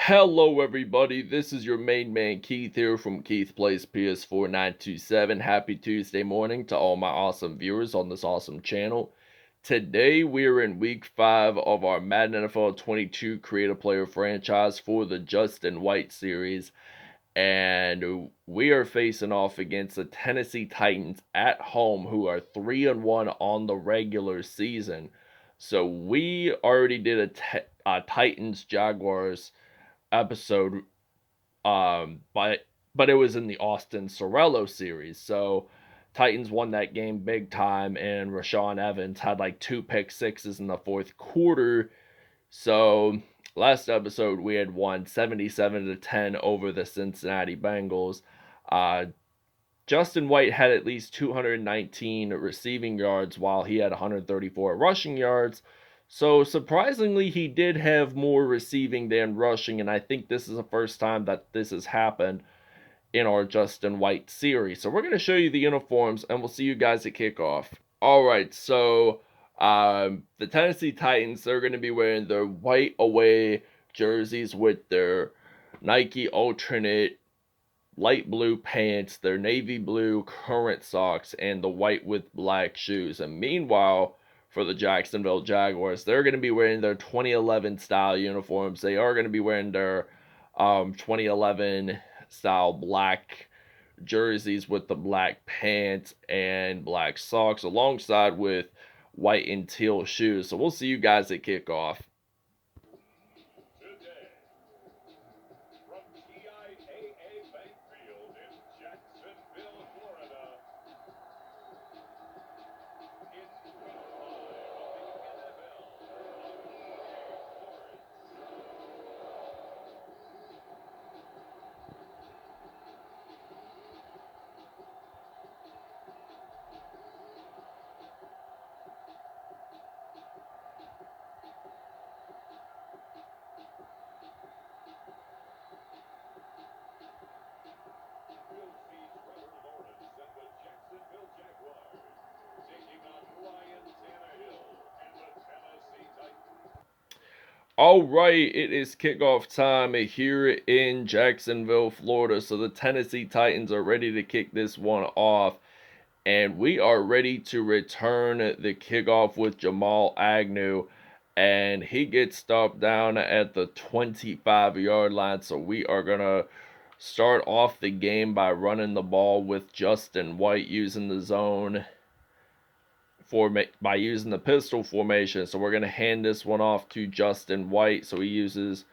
Hello everybody, this is your main man Keith here from Keith Plays PS4 927. Happy Tuesday morning to all my awesome viewers on this awesome channel. Today we're in week 5 of our Madden NFL 22 Creative Player franchise for the Justin White series. And we are facing off against the Tennessee Titans at home, who are 3-1 on the regular season. So we already did a Titans Jaguars episode, but it was in the Austin Sorello series. So Titans won that game big time, and Rashawn Evans had like 2 pick sixes in the fourth quarter. So last episode we had won 77-10 over the Cincinnati Bengals. Uh, Justin White had at least 219 receiving yards while he had 134 rushing yards. So surprisingly, he did have more receiving than rushing, and I think this is the first time that this has happened in our Justin White series. So we're going to show you the uniforms, and we'll see you guys at kickoff. All right, so the Tennessee Titans, they're going to be wearing their white away jerseys with their Nike alternate light blue pants, their navy blue current socks, and the white with black shoes. And meanwhile, for the Jacksonville Jaguars, they're going to be wearing their 2011 style uniforms. They are going to be wearing their 2011 style black jerseys with the black pants and black socks alongside with white and teal shoes. So we'll see you guys at kickoff. All right, it is kickoff time here in Jacksonville, Florida. So the Tennessee Titans are ready to kick this one off, and we are ready to return the kickoff with Jamal Agnew, and he gets stopped down at the 25-yard line. So we are going to start off the game by running the ball with Justin White using the zone by using the pistol formation. So we're going to hand this one off to Justin White. So he uses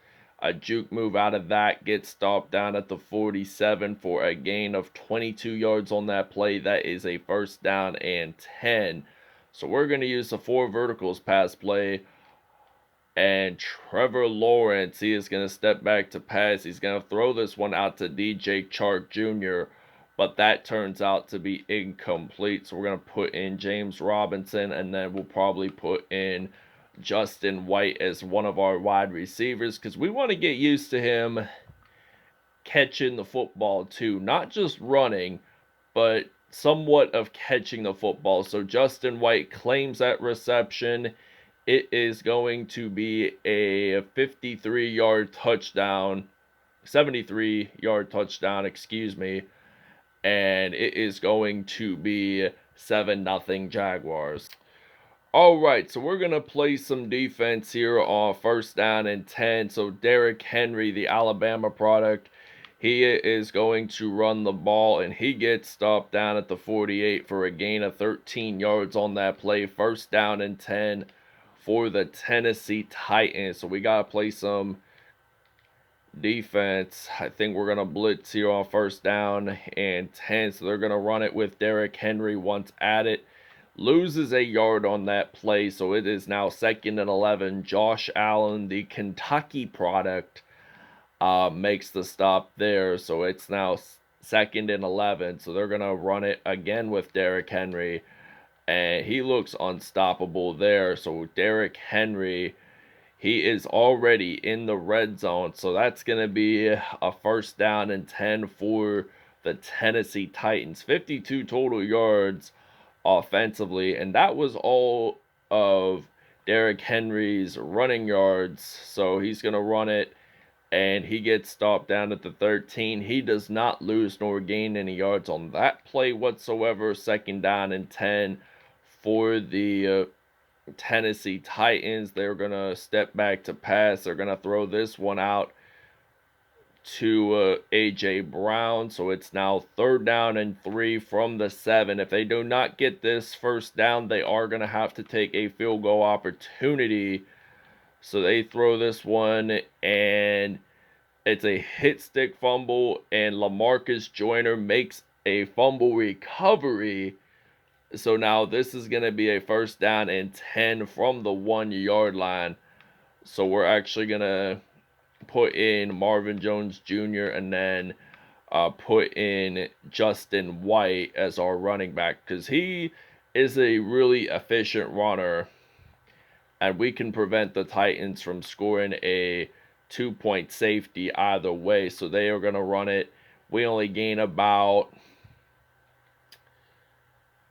a juke move out of that, gets stopped down at the 47 for a gain of 22 yards on that play. That is a first down and 10. So we're going to use the 4 verticals pass play. And Trevor Lawrence, he is going to step back to pass. He's going to throw this one out to DJ Chark Jr., but that turns out to be incomplete. So we're going to put in James Robinson, and then we'll probably put in Justin White as one of our wide receivers, because we want to get used to him catching the football too. Not just running, but somewhat of catching the football. So Justin White claims that reception. It is going to be a 53-yard touchdown, 73-yard touchdown, excuse me. And it is going to be 7-0 Jaguars. All right, so we're going to play some defense here on first down and 10. So Derrick Henry, the Alabama product, he is going to run the ball, and he gets stopped down at the 48 for a gain of 13 yards on that play. First down and 10 for the Tennessee Titans. So we got to play some defense. I think we're going to blitz here on first down and 10. So they're going to run it with Derrick Henry once at it. Loses a yard on that play. So it is now 2nd and 11. Josh Allen, the Kentucky product, makes the stop there. So it's now 2nd and 11. So they're going to run it again with Derrick Henry. And he looks unstoppable there. So Derrick Henry, he is already in the red zone. So that's going to be a first down and 10 for the Tennessee Titans. 52 total yards offensively. And that was all of Derrick Henry's running yards. So he's going to run it and he gets stopped down at the 13. He does not lose nor gain any yards on that play whatsoever. 2nd down and 10 for the Tennessee Titans. They're going to step back to pass. They're going to throw this one out to A.J. Brown. So it's now 3rd down and 3 from the 7. If they do not get this 1st down, they are going to have to take a field goal opportunity. So they throw this one, and it's a hit stick fumble, and LaMarcus Joyner makes a fumble recovery. So now this is going to be a 1st down and 10 from the 1-yard line. So we're actually going to put in Marvin Jones Jr. and then put in Justin White as our running back, because he is a really efficient runner, and we can prevent the Titans from scoring a 2-point safety either way. So they are going to run it. We only gain about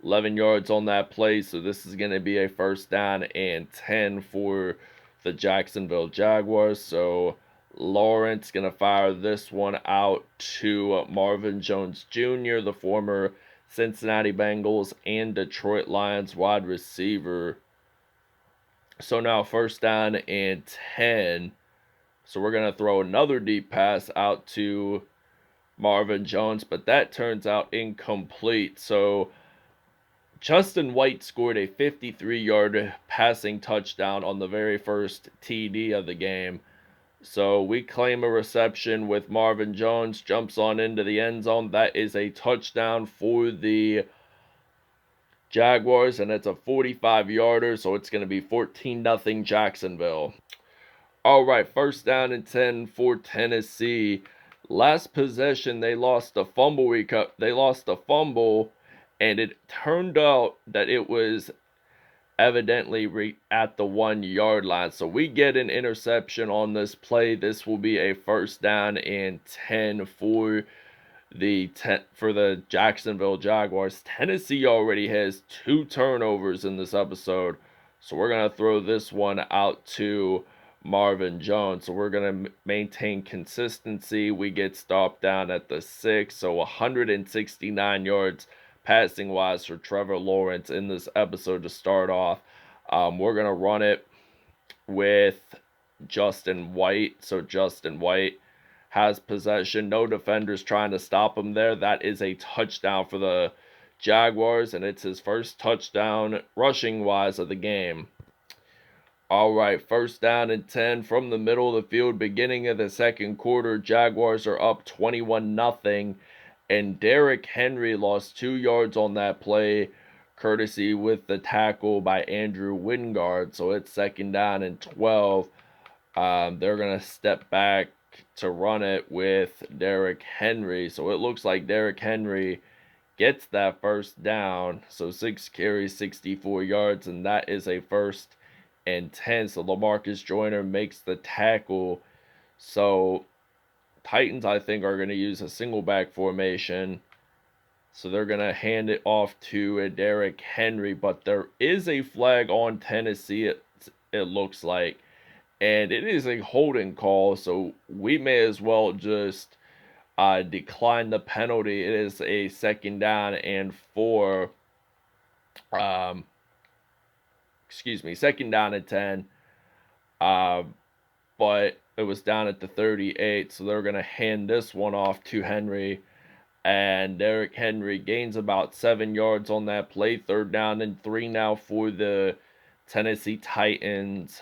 11 yards on that play, so this is going to be a 1st down and 10 for the Jacksonville Jaguars. So Lawrence going to fire this one out to Marvin Jones Jr., the former Cincinnati Bengals and Detroit Lions wide receiver. So now 1st down and 10. So we're going to throw another deep pass out to Marvin Jones, but that turns out incomplete. So Justin White scored a 53-yard passing touchdown on the very first TD of the game. So we claim a reception with Marvin Jones, jumps on into the end zone. That is a touchdown for the Jaguars, and it's a 45-yarder, so it's going to be 14-0 Jacksonville. All right, 1st down and 10 for Tennessee. Last possession, they lost a fumble. They lost a fumble, and it turned out that it was evidently at the 1-yard line. So we get an interception on this play. This will be a 1st down and 10 for the Jacksonville Jaguars. Tennessee already has 2 turnovers in this episode, so we're going to throw this one out to Marvin Jones. So we're going to maintain consistency. We get stopped down at the 6, so 169 yards passing wise for Trevor Lawrence in this episode to start off. We're going to run it with Justin White. So Justin White has possession. No defenders trying to stop him there. That is a touchdown for the Jaguars, and it's his 1st touchdown rushing wise of the game. All right, 1st down and 10 from the middle of the field, beginning of the 2nd quarter. Jaguars are up 21-0, and Derrick Henry lost 2 yards on that play, courtesy with the tackle by Andrew Wingard. So it's 2nd down and 12. They're going to step back to run it with Derrick Henry. So it looks like Derrick Henry gets that 1st down. So 6 carries, 64 yards, and that is a 1st and 10. So LaMarcus Joyner makes the tackle. So Titans, I think, are going to use a single back formation. So they're going to hand it off to Derrick Henry, but there is a flag on Tennessee, it looks like. And it is a holding call, so we may as well just decline the penalty. It is a 2nd down and 4. 2nd down and 10. But it was down at the 38, so they're going to hand this one off to Henry. And Derrick Henry gains about 7 yards on that play. 3rd down and 3 now for the Tennessee Titans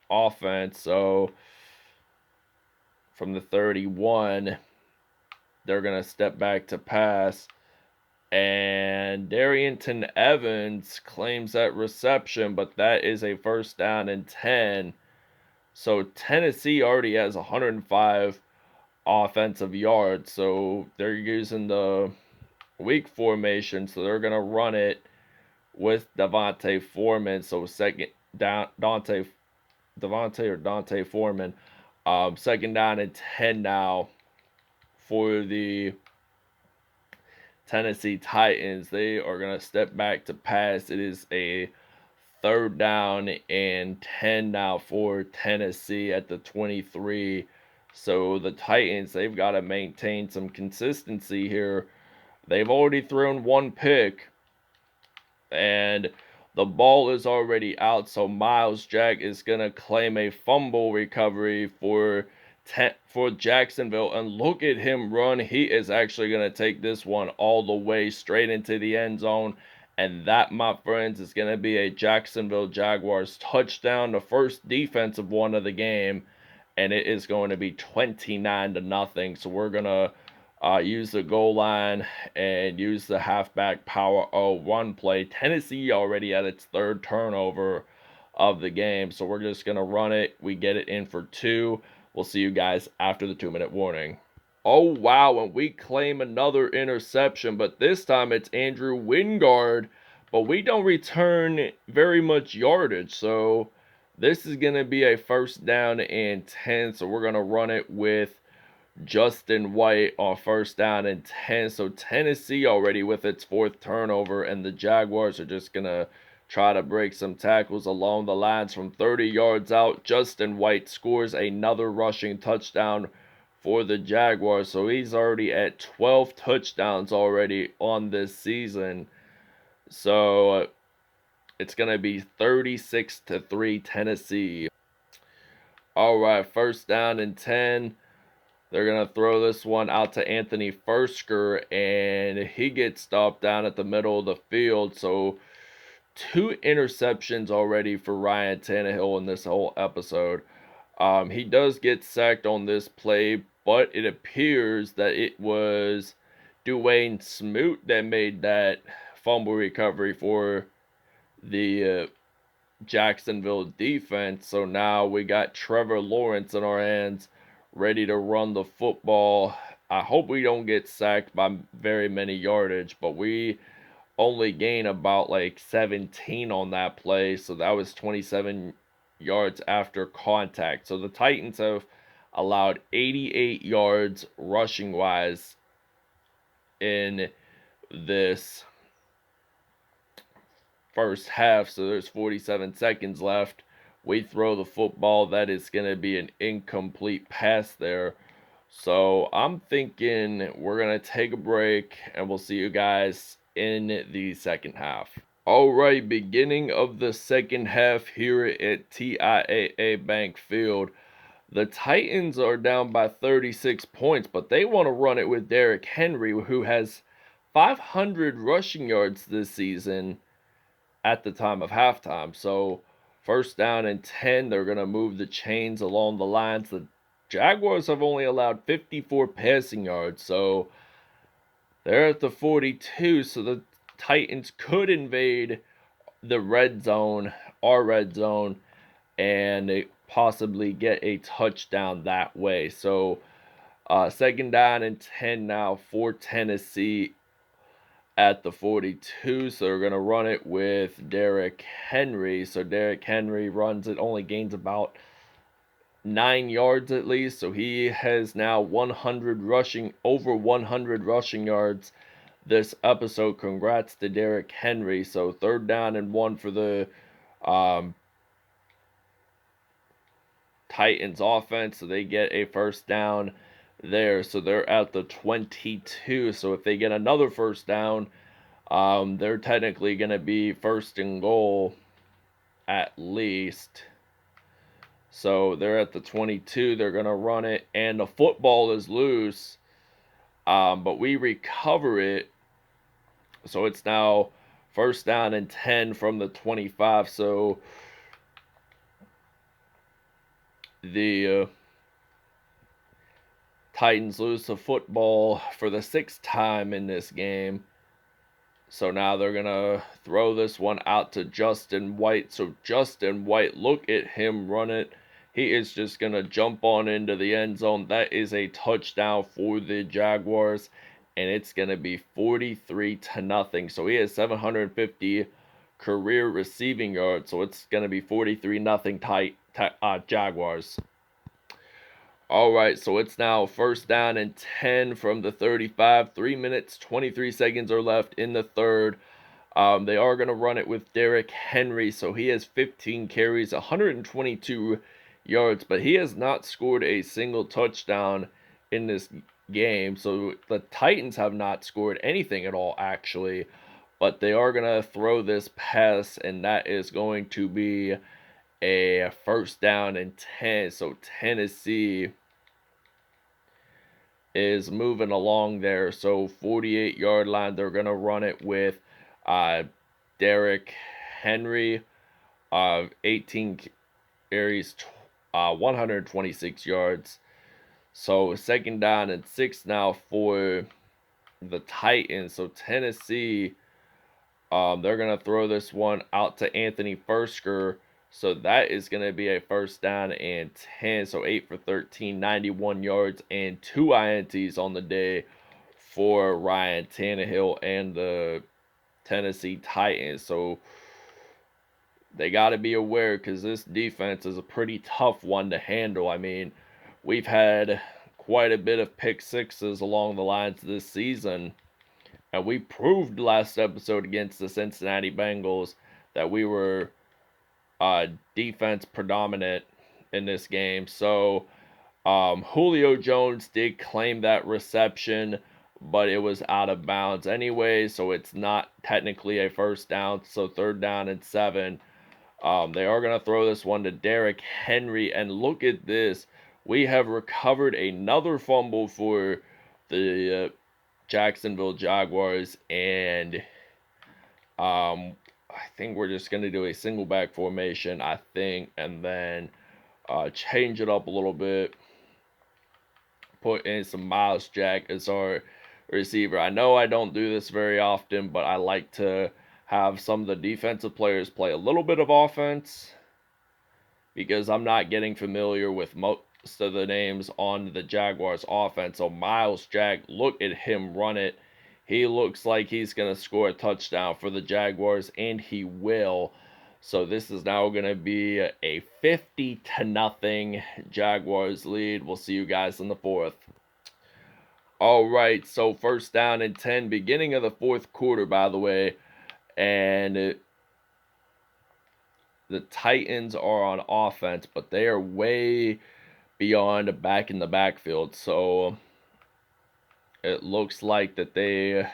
offense. So from the 31, they're going to step back to pass, and Darrynton Evans claims that reception, but that is a 1st down and 10. So Tennessee already has 105 offensive yards, so they're using the weak formation, so they're going to run it with Devontae Foreman. So 2nd down, Devontae Foreman. 2nd down and 10 now for the Tennessee Titans. They are going to step back to pass. It is a 3rd down and 10 now for Tennessee at the 23. So the Titans, they've got to maintain some consistency here. They've already thrown one pick, and the ball is already out. So Miles Jack is going to claim a fumble recovery for Jacksonville. And look at him run. He is actually going to take this one all the way straight into the end zone. And that, my friends, is going to be a Jacksonville Jaguars touchdown, the first defensive one of the game. And it is going to be 29-0. So we're going to use the goal line and use the halfback power run play. Tennessee already at its third turnover of the game, so we're just going to run it. We get it in for 2. We'll see you guys after the 2-minute warning. Oh, wow, and we claim another interception, but this time it's Andrew Wingard, but we don't return very much yardage, so this is going to be a first down and 10, so we're going to run it with Justin White on first down and 10. So Tennessee already with its 4th turnover, and the Jaguars are just going to try to break some tackles along the lines from 30 yards out. Justin White scores another rushing touchdown for the Jaguars. So he's already at 12 touchdowns already on this season. So it's going to be 36-3 Tennessee. All right, first down and 10. They're going to throw this one out to Anthony Fursker, and he gets stopped down at the middle of the field. So 2 interceptions already for Ryan Tannehill in this whole episode. He does get sacked on this play, but it appears that it was Dwayne Smoot that made that fumble recovery for the Jacksonville defense. So now we got Trevor Lawrence in our hands, ready to run the football. I hope we don't get sacked by very many yardage, but we only gain about like 17 on that play. So that was 27 yards after contact. So the Titans have allowed 88 yards rushing wise in this first half, so there's 47 seconds left. We throw the football. That is going to be an incomplete pass there. So I'm thinking we're going to take a break, and we'll see you guys in the second half. All right, beginning of the second half here at TIAA Bank Field. The Titans are down by 36 points, but they want to run it with Derrick Henry, who has 500 rushing yards this season at the time of halftime. So first down and 10, they're going to move the chains along the lines. The Jaguars have only allowed 54 passing yards, so they're at the 42. So the Titans could invade the red zone, our red zone, and possibly get a touchdown that way. So second down and 10 now for Tennessee at the 42, so they're going to run it with Derrick Henry. So Derrick Henry runs it, only gains about 9 yards at least, so he has now over 100 rushing yards this episode. Congrats to Derrick Henry. So third down and 1 for the Titans offense, so they get a first down there. So they're at the 22. So if they get another first down, they're technically going to be first and goal at least. So they're at the 22. They're going to run it, and the football is loose, but we recover it. So it's now first down and 10 from the 25. So the Titans lose the football for the 6th time in this game. So now they're going to throw this one out to Justin White. So Justin White, look at him run it. He is just going to jump on into the end zone. That is a touchdown for the Jaguars, and it's going to be 43-0. So he has 750 career receiving yards. So it's going to be 43-0 Jaguars. All right, so it's now first down and 10 from the 35. 3 minutes, 23 seconds are left in the third. They are going to run it with Derrick Henry. So he has 15 carries, 122 yards, but he has not scored a single touchdown in this game. So the Titans have not scored anything at all, actually. But they are going to throw this pass, and that is going to be a first down and 10. So Tennessee is moving along there. So 48-yard line, they're going to run it with Derrick Henry, 18 carries, 126 yards. So second down and 6 now for the Titans. So Tennessee, they're going to throw this one out to Anthony Fursker. So that is going to be a first down and 10. So 8 for 13, 91 yards, and 2 INTs on the day for Ryan Tannehill and the Tennessee Titans. So they got to be aware, because this defense is a pretty tough one to handle. I mean, we've had quite a bit of pick sixes along the lines this season. And we proved last episode against the Cincinnati Bengals that we were defense predominant in this game. So Julio Jones did claim that reception, but it was out of bounds anyway, so it's not technically a first down. So third down and 7. They are going to throw this one to Derrick Henry, and look at this. We have recovered another fumble for the Jacksonville Jaguars, and I think we're just going to do a single back formation, I think, and then change it up a little bit. Put in some Miles Jack as our receiver. I know I don't do this very often, but I like to have some of the defensive players play a little bit of offense, because I'm not getting familiar with most of the names on the Jaguars offense. So Miles Jack, look at him run it. He looks like he's going to score a touchdown for the Jaguars, and he will. So this is now going to be a 50-0 Jaguars lead. We'll see you guys in the fourth. All right, so first down and 10, beginning of the fourth quarter, by the way. And the Titans are on offense, but they are way beyond back in the backfield. So it looks like that they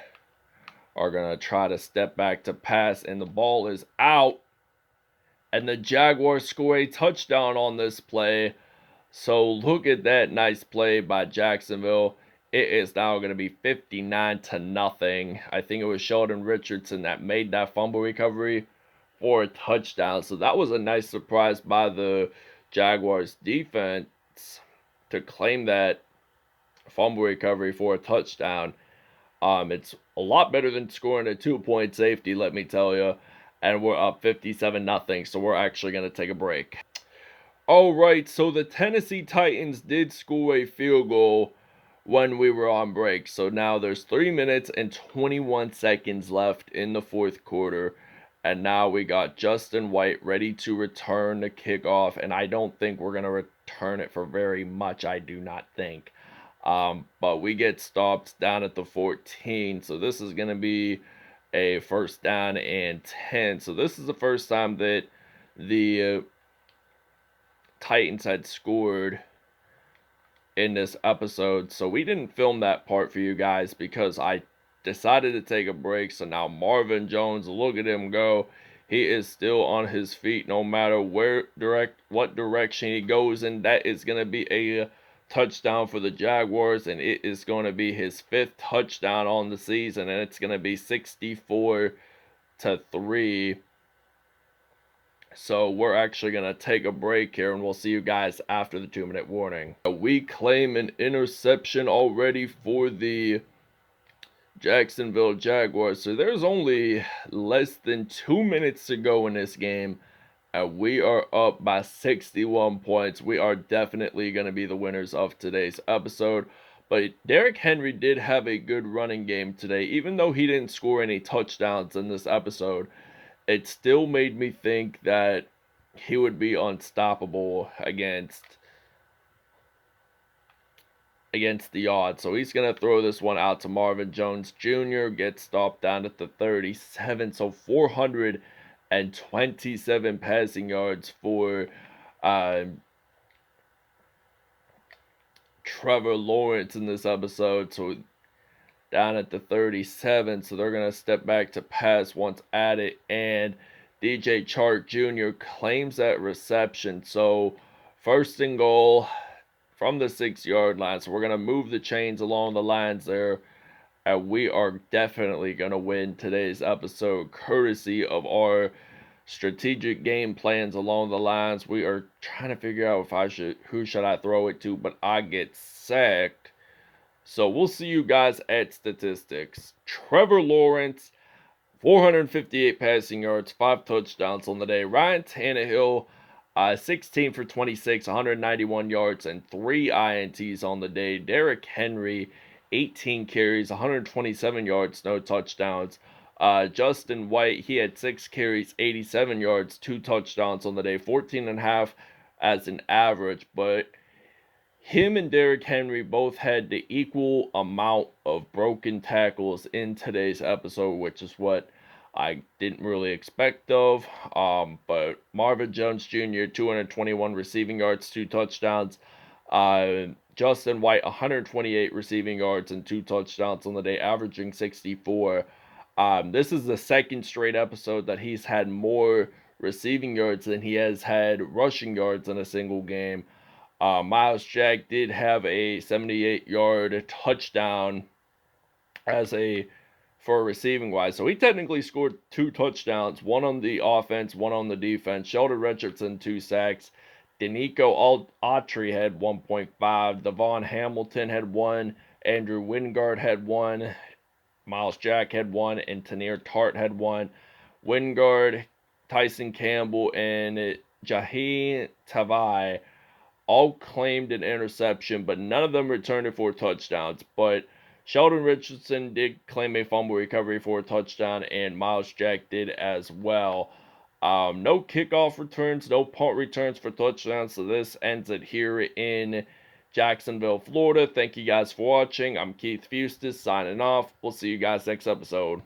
are going to try to step back to pass, and the ball is out. And the Jaguars score a touchdown on this play. So look at that nice play by Jacksonville. It is now going to be 59-0. I think it was Sheldon Richardson that made that fumble recovery for a touchdown. So that was a nice surprise by the Jaguars defense to claim that fumble recovery for a touchdown. It's a lot better than scoring a 2-point safety, let me tell you. And we're up 57-0, so we're actually going to take a break. All right, so the Tennessee Titans did score a field goal when we were on break. So now there's 3 minutes and 21 seconds left in the fourth quarter. And now we got Justin White ready to return the kickoff. And I don't think we're going to return it for very much, I do not think. But we get stopped down at the 14. So this is going to be a first down and 10. So this is the first time that the Titans had scored in this episode. So we didn't film that part for you guys because I decided to take a break. So now Marvin Jones, look at him go. He is still on his feet no matter what direction he goes in. That is going to be a touchdown for the Jaguars, and it is going to be his 5th touchdown on the season, and it's going to be 64-3. So we're actually going to take a break here, and we'll see you guys after the 2-minute warning. We claim an interception already for the Jacksonville Jaguars. So there's only less than 2 minutes to go in this game, and we are up by 61 points. We are definitely going to be the winners of today's episode. But Derrick Henry did have a good running game today. Even though he didn't score any touchdowns in this episode, it still made me think that he would be unstoppable against the odds. So he's going to throw this one out to Marvin Jones Jr. Gets stopped down at the 37. So 427 passing yards for Trevor Lawrence in this episode. So down at the 37. So they're going to step back to pass once at it. And DJ Chark Jr. claims that reception. So first and goal from the 6-yard line. So we're going to move the chains along the lines there. And we are definitely going to win today's episode courtesy of our strategic game plans along the lines. We are trying to figure out who should I throw it to, but I get sacked. So we'll see you guys at statistics. Trevor Lawrence, 458 passing yards, 5 touchdowns on the day. Ryan Tannehill, 16 for 26, 191 yards, and 3 INTs on the day. Derrick Henry, 18 carries, 127 yards, no touchdowns. Justin White, he had 6 carries, 87 yards, 2 touchdowns on the day, 14 and a half as an average. But him and Derrick Henry both had the equal amount of broken tackles in today's episode, which is what I didn't really expect of. But Marvin Jones Jr., 221 receiving yards, 2 touchdowns. Justin White, 128 receiving yards and 2 touchdowns on the day, averaging 64. This is the second straight episode that he's had more receiving yards than he has had rushing yards in a single game. Miles Jack did have a 78-yard touchdown for receiving wise. So he technically scored 2 touchdowns, one on the offense, one on the defense. Sheldon Richardson, 2 sacks. Denico Autry had 1.5. Devon Hamilton had 1. Andrew Wingard had 1. Miles Jack had 1. And Tanir Tart had 1. Wingard, Tyson Campbell, and Jahi Tavai all claimed an interception, but none of them returned it for touchdowns. But Sheldon Richardson did claim a fumble recovery for a touchdown, and Miles Jack did as well. No kickoff returns, no punt returns for touchdowns, so this ends it here in Jacksonville, Florida. Thank you guys for watching. I'm Keith Fustis signing off. We'll see you guys next episode.